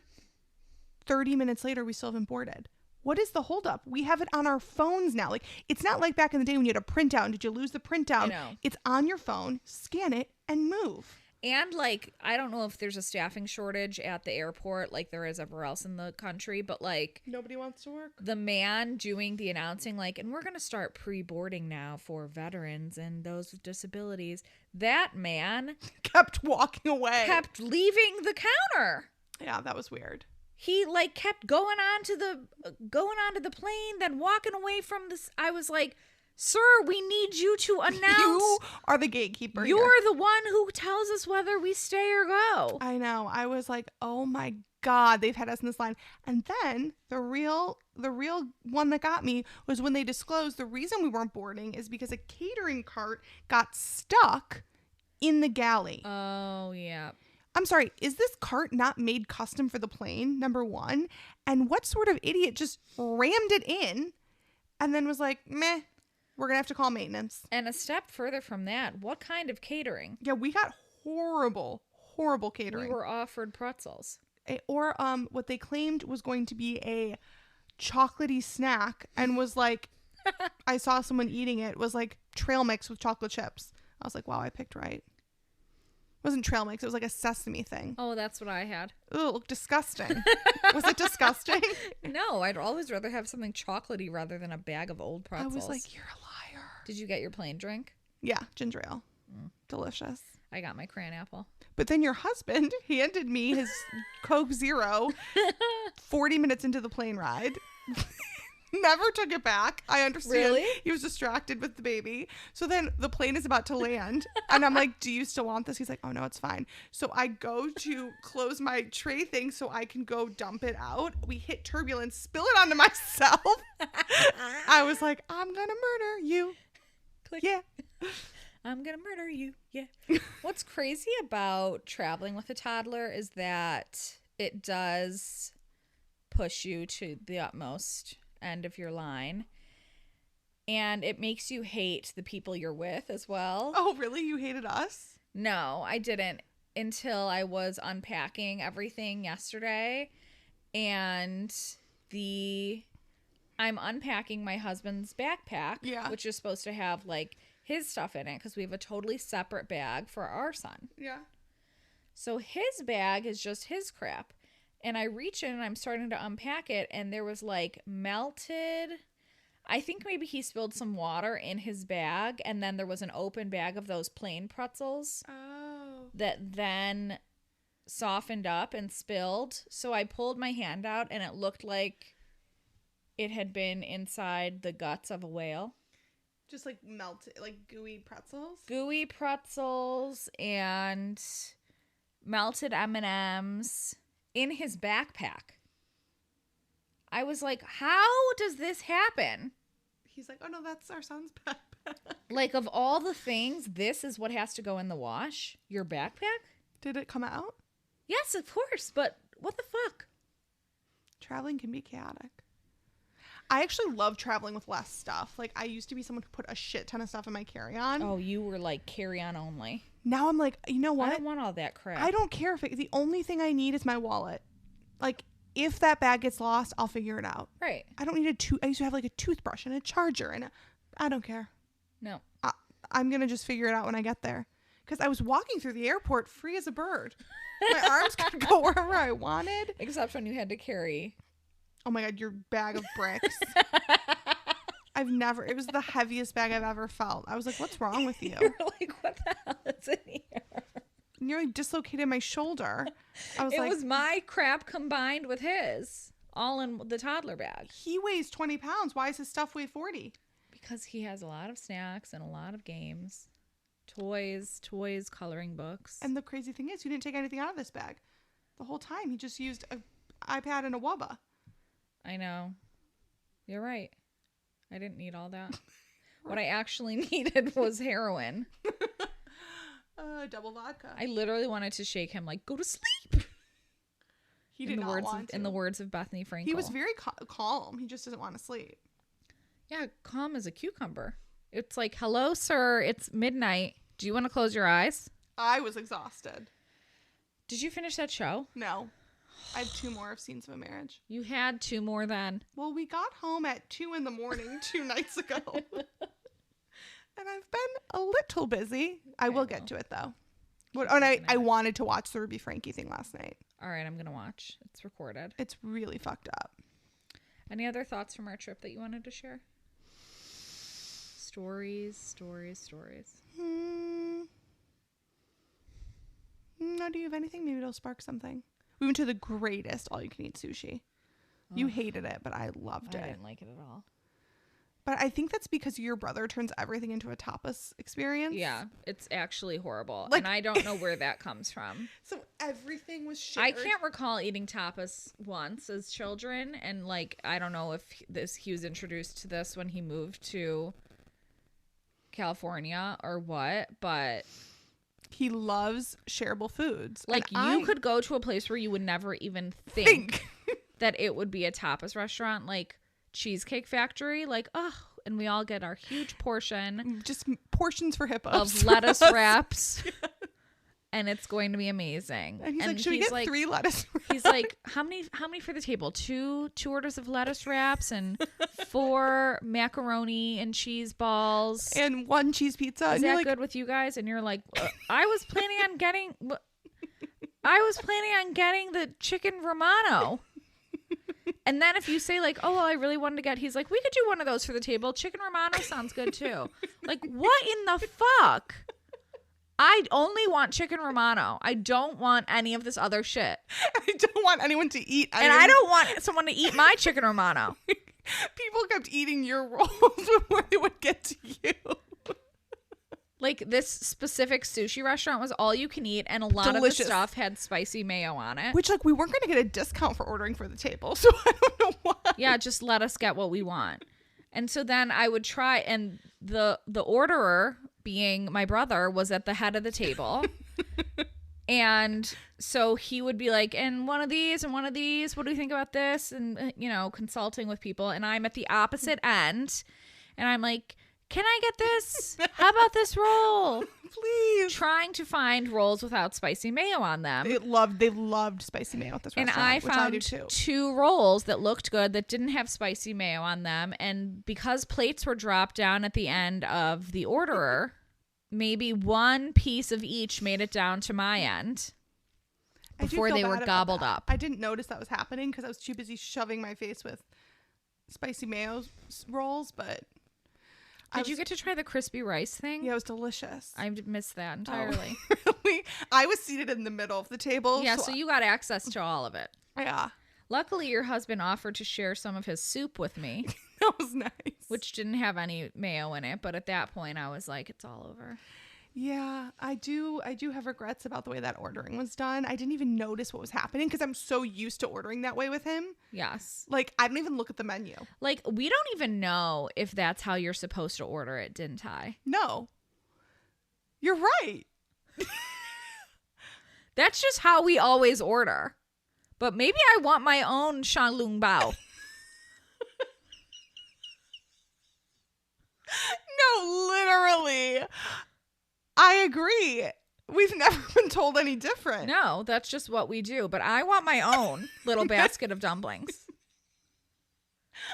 S2: 30 minutes later, we still haven't boarded. What is the holdup? We have it on our phones now. Like, it's not like back in the day when you had a printout and did you lose the printout?
S1: I know.
S2: It's on your phone, scan it, and move.
S1: And, like, I don't know if there's a staffing shortage at the airport like there is everywhere else in the country, but, like,
S2: Nobody wants to work.
S1: the man doing the announcing, like, and we're going to start pre-boarding now for veterans and those with disabilities. That man
S2: Kept walking away.
S1: kept leaving the counter.
S2: Yeah, that was weird.
S1: He, like, kept going onto the plane, then walking away from this. I was like, sir, we need you to announce.
S2: You are the gatekeeper.
S1: You're
S2: here.
S1: the one who tells us whether we stay or go.
S2: I know. I was like, oh my God, they've had us in this line. And then the real one that got me was when they disclosed the reason we weren't boarding is because a catering cart got stuck in the galley.
S1: Oh, yeah.
S2: I'm sorry, is this cart not made custom for the plane, number one? And what sort of idiot just rammed it in and then was like, meh, we're going to have to call maintenance.
S1: And a step further from that, what kind of catering?
S2: Yeah, we got horrible catering.
S1: We were offered pretzels.
S2: Or what they claimed was going to be a chocolatey snack and was like, I saw someone eating it, was like trail mix with chocolate chips. I was like, wow, I picked right. It wasn't trail mix. It was like a sesame thing.
S1: Oh, that's what I had.
S2: Ooh, it looked disgusting. Was it disgusting?
S1: No, I'd always rather have something chocolatey rather than a bag of old pretzels.
S2: I was like, you're a liar.
S1: Did you get your plain drink?
S2: Yeah, ginger ale. Delicious.
S1: I got my crayon apple.
S2: But then your husband handed me his Coke Zero 40 minutes into the plane ride. Never took it back. I understand.
S1: Really?
S2: He was distracted with the baby. So then the plane is about to land. And I'm like, do you still want this? He's like, oh, no, it's fine. So I go to close my tray thing so I can go dump it out. We hit turbulence, spill it onto myself. I was like, I'm going to murder you.
S1: Click.
S2: Yeah.
S1: I'm going to murder you. Yeah. What's crazy about traveling with a toddler is that it does push you to the utmost end of your line. And it makes you hate the people you're with as well.
S2: Oh, really? You hated us?
S1: No, I didn't until I was unpacking everything yesterday. And I'm unpacking my husband's backpack, which is supposed to have like his stuff in it because we have a totally separate bag for our son.
S2: Yeah.
S1: So his bag is just his crap. And I reach in and I'm starting to unpack it, and there was like melted, I think maybe he spilled some water in his bag, and then there was an open bag of those plain pretzels that then softened up and spilled. So I pulled my hand out, and it looked like it had been inside the guts of a whale.
S2: Just like melted, like gooey pretzels?
S1: Gooey pretzels and melted M&Ms in his backpack. I was like, how does this happen?
S2: He's like, oh no, that's our son's backpack.
S1: Like, of all the things, this is what has to go in the wash? Your backpack?
S2: Did it come out?
S1: Yes, of course, but what the fuck?
S2: Traveling can be chaotic. I actually love traveling with less stuff. Like, I used to be someone who put a shit ton of stuff in my carry-on.
S1: Oh, you were like carry-on only.
S2: Now I'm like, you know what?
S1: I don't want all that crap.
S2: I don't care if the only thing I need is my wallet. Like, if that bag gets lost, I'll figure it out.
S1: Right.
S2: I don't need I used to have like a toothbrush and a charger, and I don't care.
S1: No.
S2: I'm going to just figure it out when I get there. Because I was walking through the airport free as a bird. My arms could go wherever I wanted.
S1: Except when you had to carry.
S2: Oh my God, your bag of bricks. It was the heaviest bag I've ever felt. I was like, what's wrong with you?
S1: You were like, what the hell is in here?
S2: Nearly dislocated my shoulder.
S1: It was my crap combined with his, all in the toddler bag.
S2: He weighs 20 pounds. Why is his stuff weigh 40?
S1: Because he has a lot of snacks and a lot of games. Toys, coloring books.
S2: And the crazy thing is, you didn't take anything out of this bag. The whole time, he just used an iPad and a Wubba.
S1: I know. You're right. I didn't need all that. What I actually needed was heroin.
S2: Double vodka.
S1: I literally wanted to shake him like, go to sleep.
S2: He did not want to.
S1: In the words of Bethany Frankel.
S2: He was very calm. He just doesn't want to sleep.
S1: Yeah, calm as a cucumber. It's like, hello, sir. It's midnight. Do you want to close your eyes?
S2: I was exhausted.
S1: Did you finish that show?
S2: No. I have 2 more of Scenes of a Marriage.
S1: You had 2 more then.
S2: Well, we got home at 2 a.m. 2 nights ago. And I've been a little busy. I will get to it, though. I wanted to watch the Ruby Frankie thing last night.
S1: All right, I'm going to watch. It's recorded.
S2: It's really fucked up.
S1: Any other thoughts from our trip that you wanted to share? Stories.
S2: No, do you have anything? Maybe it'll spark something. We went to the greatest all-you-can-eat sushi. You hated it, but I loved it.
S1: I didn't like it at all.
S2: But I think that's because your brother turns everything into a tapas experience.
S1: Yeah, it's actually horrible.
S2: Like,
S1: and I don't know where that comes from.
S2: So everything was shared.
S1: I can't recall eating tapas once as children. And like, I don't know if he was introduced to this when he moved to California or what, but
S2: he loves shareable foods.
S1: Like, you could go to a place where you would never even think that it would be a tapas restaurant, like Cheesecake Factory, like, oh, and we all get our huge portion.
S2: Just portions for hippos.
S1: Of lettuce wraps. And it's going to be amazing.
S2: And he's like, should we get 3 lettuce wraps?
S1: He's like, how many for the table? 2 orders of lettuce wraps and 4 macaroni and cheese balls.
S2: And 1 cheese pizza.
S1: Is that good with you guys? And you're like, I was planning on getting the chicken Romano. And then if you say like, oh, well, I really wanted to get, he's like, we could do one of those for the table. Chicken Romano sounds good too. Like, what in the fuck? I only want chicken Romano. I don't want any of this other shit.
S2: I don't want anyone to eat.
S1: And I don't want someone to eat my chicken Romano.
S2: People kept eating your rolls before they would get to you.
S1: Like, this specific sushi restaurant was all you can eat, and a lot of the stuff had spicy mayo on it.
S2: Which, like, we weren't going to get a discount for ordering for the table, so I don't know why.
S1: Yeah, just let us get what we want. And so then I would try, and the orderer, being my brother, was at the head of the table. And so he would be like, and one of these and one of these, what do you think about this? And, consulting with people. And I'm at the opposite end. And I'm like, can I get this? How about this roll?
S2: Please.
S1: Trying to find rolls without spicy mayo on them.
S2: They loved spicy mayo at this
S1: And
S2: restaurant,
S1: I
S2: which I
S1: found
S2: do too.
S1: 2 rolls that looked good that didn't have spicy mayo on them. And because plates were dropped down at the end of the orderer, maybe 1 piece of each made it down to my end before they were gobbled up.
S2: I didn't notice that was happening because I was too busy shoving my face with spicy mayo rolls, but...
S1: Did you get to try the crispy rice thing?
S2: Yeah, it was delicious.
S1: I missed that entirely.
S2: Oh, really? I was seated in the middle of the table.
S1: Yeah, so you got access to all of it.
S2: Yeah.
S1: Luckily, your husband offered to share some of his soup with me.
S2: That was nice.
S1: Which didn't have any mayo in it, but at that point I was like, it's all over.
S2: Yeah, I do have regrets about the way that ordering was done. I didn't even notice what was happening because I'm so used to ordering that way with him.
S1: Yes.
S2: Like, I don't even look at the menu.
S1: Like, we don't even know if that's how you're supposed to order it, didn't I?
S2: No. You're right.
S1: That's just how we always order. But maybe I want my own Shanglung Bao.
S2: No, literally. I agree. We've never been told any different.
S1: No, that's just what we do. But I want my own little basket of dumplings.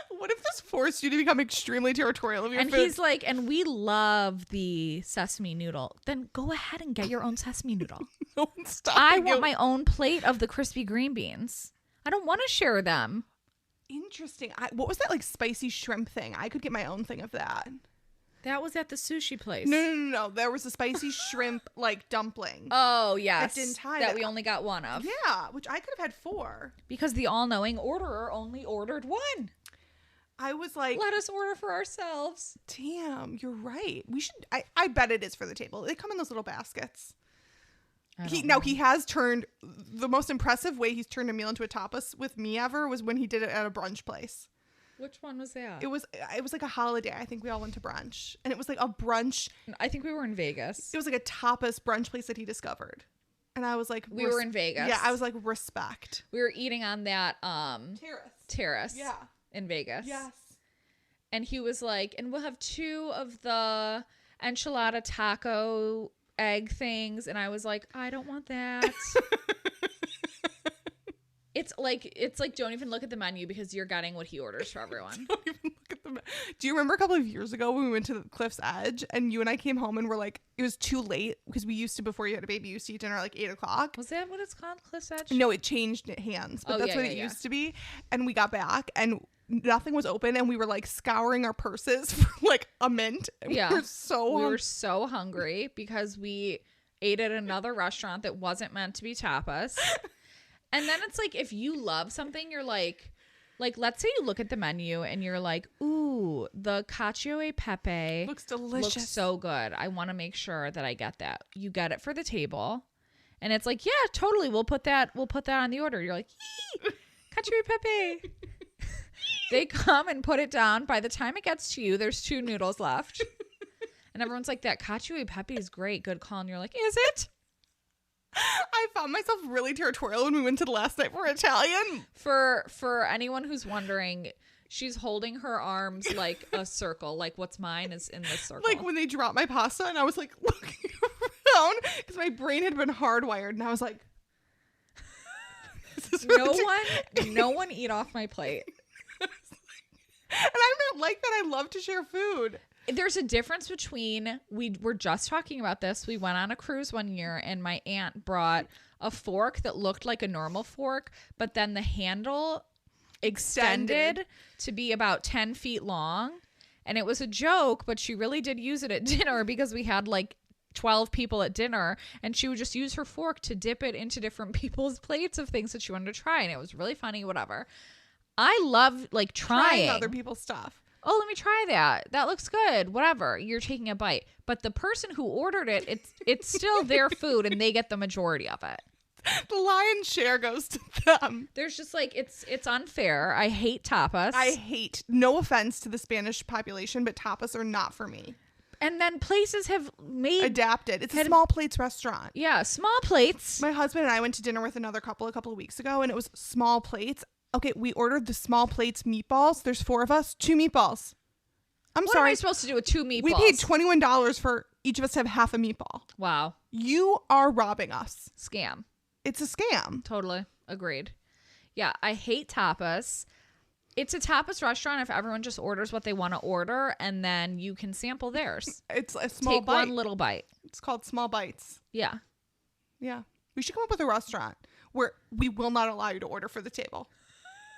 S2: What if this forced you to become extremely territorial of your
S1: and
S2: food?
S1: He's like, and we love the sesame noodle. Then go ahead and get your own sesame noodle.
S2: No one's stopping
S1: I
S2: you.
S1: want my own plate of the crispy green beans. I don't want to share them.
S2: Interesting. What was that like spicy shrimp thing? I could get my own thing of that.
S1: That was at the sushi place.
S2: No. There was a spicy shrimp like dumpling.
S1: Oh, yes.
S2: At Din Tai
S1: that we only got 1 of.
S2: Yeah, which I could have had 4.
S1: Because the all-knowing orderer only ordered 1.
S2: I was like,
S1: let us order for ourselves.
S2: Damn, you're right. We should. I bet it is for the table. They come in those little baskets. He has turned the most impressive way he's turned a meal into a tapas with me ever was when he did it at a brunch place.
S1: Which one was that?
S2: It was like a holiday. I think we all went to brunch, and it was like a brunch.
S1: I think we were in Vegas.
S2: It was like a tapas brunch place that he discovered, and I was like,
S1: we were in Vegas.
S2: Yeah, I was like, respect.
S1: We were eating on that terrace.
S2: Yeah,
S1: in Vegas.
S2: Yes.
S1: And he was like, and we'll have 2 of the enchilada taco egg things, and I was like, I don't want that. It's like don't even look at the menu because you're getting what he orders for everyone.
S2: Don't even look at the menu. Do you remember a couple of years ago when we went to the Cliff's Edge and you and I came home and we're like, it was too late because we used to, before you had a baby, you used to eat dinner at like 8:00.
S1: Was that what it's called, Cliff's Edge?
S2: No, it changed hands, but that's what it used to be. And we got back and nothing was open and we were like scouring our purses for like a mint.
S1: Yeah.
S2: We were
S1: so hungry because we ate at another restaurant that wasn't meant to be tapas. And then it's like, if you love something, you're like, let's say you look at the menu and you're like, ooh, the cacio e pepe
S2: looks delicious.
S1: Looks so good. I want to make sure that I get that. You get it for the table. And it's like, yeah, totally. We'll put that on the order. You're like, cacio e pepe. They come and put it down. By the time it gets to you, there's 2 noodles left. And everyone's like, that cacio e pepe is great. Good call. And you're like, is it?
S2: I found myself really territorial when we went to the last night for Italian.
S1: For anyone who's wondering, she's holding her arms like a circle. Like what's mine is in this circle.
S2: Like when they dropped my pasta and I was like looking around because my brain had been hardwired and I was like,
S1: no one eat off my plate.
S2: And I'm not like that. I love to share food.
S1: There's a difference between, we were just talking about this. We went on a cruise one year and my aunt brought a fork that looked like a normal fork, but then the handle extended to be about 10 feet long. And it was a joke, but she really did use it at dinner because we had like 12 people at dinner and she would just use her fork to dip it into different people's plates of things that she wanted to try. And it was really funny, whatever. I love like trying
S2: other people's stuff.
S1: Oh, let me try that. That looks good. Whatever. You're taking a bite. But the person who ordered it, it's still their food and they get the majority of it.
S2: The lion's share goes to them.
S1: There's just like, it's unfair. I hate tapas.
S2: No offense to the Spanish population, but tapas are not for me.
S1: And then places have made
S2: adapted. It's a small plates restaurant.
S1: Yeah, small plates.
S2: My husband and I went to dinner with another couple a couple of weeks ago, and it was small plates. Okay, we ordered the small plates meatballs. There's 4 of us, 2 meatballs. I'm sorry.
S1: What am I supposed to do with 2 meatballs?
S2: We paid $21 for each of us to have half a meatball.
S1: Wow.
S2: You are robbing us.
S1: Scam.
S2: It's a scam.
S1: Totally. Agreed. Yeah, I hate tapas. It's a tapas restaurant if everyone just orders what they want to order, and then you can sample theirs.
S2: It's a small
S1: Take
S2: bite.
S1: one little bite.
S2: It's called small bites.
S1: Yeah.
S2: Yeah. We should come up with a restaurant where we will not allow you to order for the table.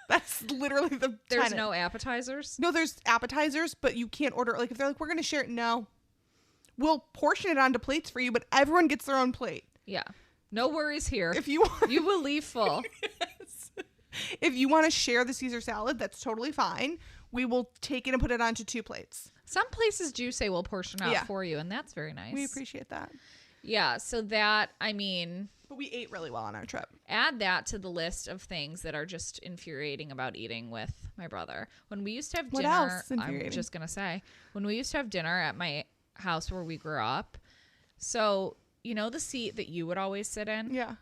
S2: That's literally the
S1: There's
S2: tenet.
S1: no appetizers?
S2: No, there's appetizers, but you can't order. Like, if they're like, we're going to share it, no. We'll portion it onto plates for you, but everyone gets their own plate.
S1: Yeah. No worries here.
S2: If you want,
S1: You will leave full.
S2: yes. If you want to share the Caesar salad, that's totally fine. We will take it and put it onto 2 plates.
S1: Some places do say we'll portion out
S2: Yeah.
S1: for you, and that's very nice.
S2: We appreciate that.
S1: Yeah, so that, I mean,
S2: But we ate really well on our trip.
S1: add that to the list of things that are just infuriating about eating with my brother. When we used to have
S2: What
S1: dinner,
S2: else is
S1: I'm
S2: infuriating?
S1: just going to say, when we used to have dinner at my house where we grew up, so, you know the seat that you would always sit in?
S2: Yeah.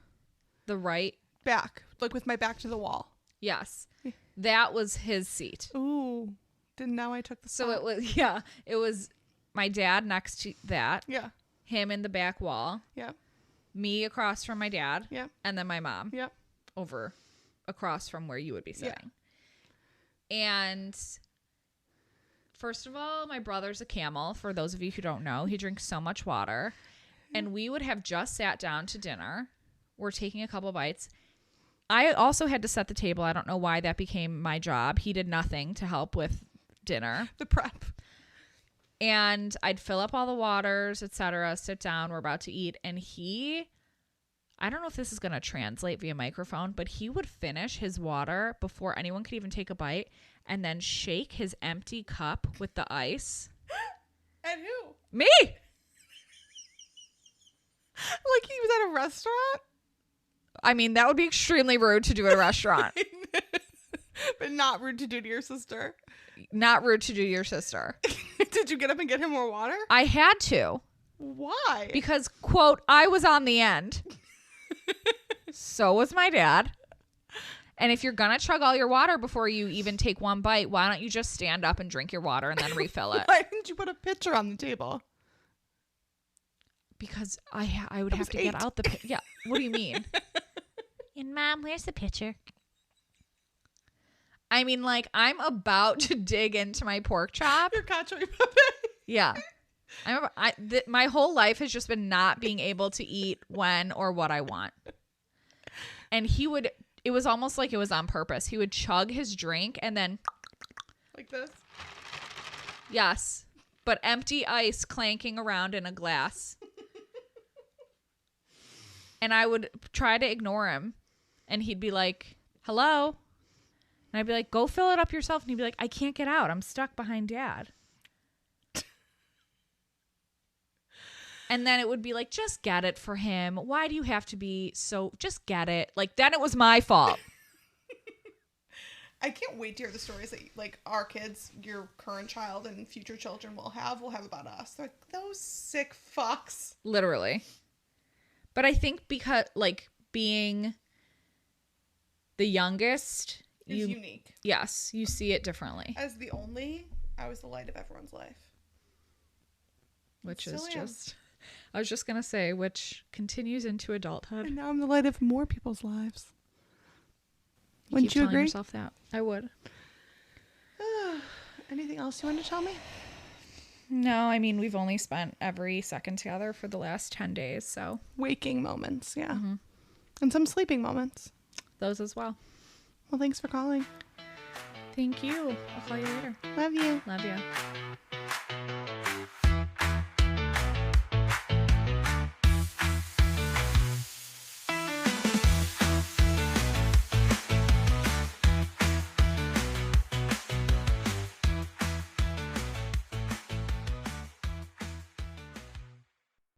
S1: The right?
S2: Back. Like with my back to the wall.
S1: Yes. That was his seat.
S2: Ooh. Didn't know I took the
S1: So
S2: spot.
S1: it was my dad next to that,
S2: Yeah.
S1: him in the back wall,
S2: Yeah.
S1: me across from my dad,
S2: Yeah.
S1: and then my mom
S2: Yeah.
S1: over across from where you would be sitting. And first of all, my brother's a camel. For those of you who don't know, he drinks so much water. And we would have just sat down to dinner. We're taking a couple bites. I also had to set the table. I don't know why that became my job. He did nothing to help with dinner.
S2: The prep.
S1: And I'd fill up all the waters, etc., sit down, we're about to eat. And I don't know if this is going to translate via microphone, but he would finish his water before anyone could even take a bite and then shake his empty cup with the ice.
S2: And who?
S1: Me!
S2: Like he was at a restaurant?
S1: I mean, that would be extremely rude to do at a restaurant.
S2: But not rude to do to your sister.
S1: Not rude to do to your sister.
S2: Did you get up and get him more water?
S1: I had to.
S2: Why?
S1: Because, quote, I was on the end. So was my dad. And if you're going to chug all your water before you even take one bite, why don't you just stand up and drink your water and then refill it?
S2: Why didn't you put a pitcher on the table?
S1: Because I would have to get out the yeah. What do you mean? And Mom, where's the pitcher? I mean, like, I'm about to dig into my pork chop.
S2: Your cacio e pepe.
S1: Yeah. My whole life has just been not being able to eat when or what I want. And it was almost like it was on purpose. He would chug his drink and then.
S2: Like this?
S1: Yes. But empty ice clanking around in a glass. And I would try to ignore him. And he'd be like, hello? And I'd be like, go fill it up yourself. And he'd be like, I can't get out. I'm stuck behind Dad. And then it would be like, just get it for him. Why do you have to be so, just get it. Like, then it was my fault.
S2: I can't wait to hear the stories that like our kids, your current child and future children will have about us. They're like, those sick fucks.
S1: Literally. But I think because, like, being the youngest
S2: Is unique.
S1: Yes, you see it differently.
S2: As the only, I was the light of everyone's life.
S1: Which
S2: Still
S1: is
S2: am.
S1: just, I was just going to say, which continues into adulthood.
S2: And now I'm the light of more people's lives.
S1: You
S2: Wouldn't
S1: keep
S2: you
S1: telling
S2: agree?
S1: yourself that. I would.
S2: Anything else you want to tell me?
S1: No, I mean, we've only spent every second together for the last 10 days, so.
S2: Waking moments, yeah.
S1: Mm-hmm.
S2: And some sleeping moments.
S1: Those as well.
S2: Well, thanks for calling.
S1: Thank you. I'll call you later.
S2: Love you.
S1: Love you.